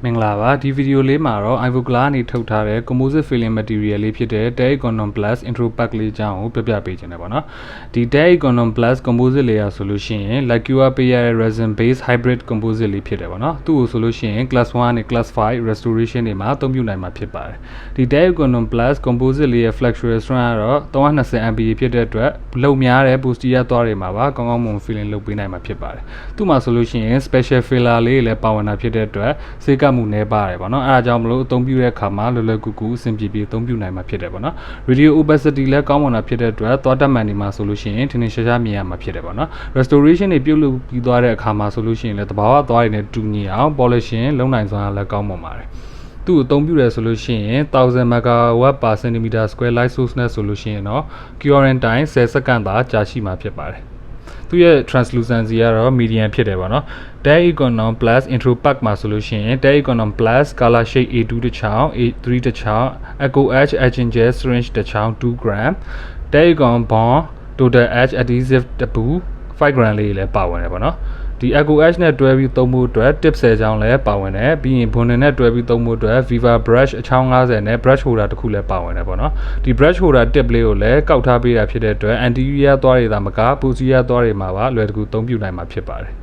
မင်္ဂလာပါဒီဗီဒီယိုလေးမှာတော့ Ivoclar နေထုတ်ထားတဲ့ Composite Filling Material လေးဖြစ်တဲ့ Te-Econom Plus Intro Pack လေးအကြောင်းကိုပြပြပေးချင်တယ်ပေါ့နော်ဒီ Te-Econom Plus Composite layer ဆိုလို့ရှိရင် Flexural ပေးရတဲ့ resin-based hybrid composite လေးဖြစ်တယ်ပေါ့နော်သူ့ကိုဆိုလို့ရှိရင် class 1နဲ့ class 5 restoration တွေမှာအသုံးပြုနိုင်မှာဖြစ်ပါတယ်ဒီ Te-Econom Plus Composite လေးရဲ့ Flexural strength ကတော့ 320 MPa ဖြစ်တဲ့အတွက်လုံများတဲ့ Posterior သွားတွေမှာပါကောင်းကောင်းမွန် filling လုပ်ပေးနိုင်မှာဖြစ်ပါတယ်သူ့မှာဆိုလို့ရှိရင် special filler လေးလည်းပါဝင်တာဖြစ်တဲ့အတွက်စေကမှုနေပါတယ်ပေါ့နော်အဲဒါကြောင့်မလို့အသုံးပြုတဲ့အခါမှာလွယ်လွယ်ကူကူအဆင်ပြေပြေအသုံးပြုနိုင်မှာဖြစ်တယ်ပေါ့နော် Radiopacity လည်းကောင်းမွန်တာဖြစ်တဲ့အတွက်သွားတတ်မှန်နေမှာဆိုလို့ရှိရင်ထင်ထင်ရှားရှားမြင်ရမှာဖြစ်တယ်ပေါ့နော် restoration တွေပြုလုပ်ပြီးသွားတဲ့အခါမှာဆိုလို့ရှိရင်လည်းတဘာဝသွားတွေနဲ့တူညီအောင် polishing လုပ်နိုင်စွမ်းလည်းကောင်းမွန်ပါတယ်သူ့အသုံးပြုရဆိုလို့ရှိရင်1000 megawatt per centimeter square light source နဲ့ဆိုလို့ရှိရင်တော့ curing time 10 စက္ကန့်သာကြာရှိမှာဖြစ်ပါတယ်သူရဲ့ Translucency ကတော့ medium ဖြစ်တယ်ပေါ့နော် Te-Econom Plus Intro Pack မှာဆိုလို့ရှိရင် Te-Econom Plus Color Shade A2 တစ်ချောင်း A3 တစ်ချောင်း Eco Edge Etching Gel Syringe တစ်ချောင်း 2 gram Te-Econom Bond Total Edge Adhesive တပူ 5 gram လေးလည်းပါဝင်တယ်ပေါ့နော်ဒီ Eco Edge နဲ့တွဲပြီးသုံးဖို့အတွက် tip 10ချောင်းလည်းပါဝင်တယ်ပြီးရင် Bond နဲ့တွဲပြီးသုံးဖို့အတွက် Viva brush အချောင်း90နဲ့ brush holder တစ်ခုလည်းပါဝင်တယ်ပေါ့နော်ဒီ brush holder tip လေးကိုလည်းကောက်ထားပေးတာဖြစ်တဲ့အတွက် anterior သွားတွေသာမက posterior သွားတွေမှာပါလွယ်တကူသုံးပြုနိုင်မှာဖြစ်ပါတယ်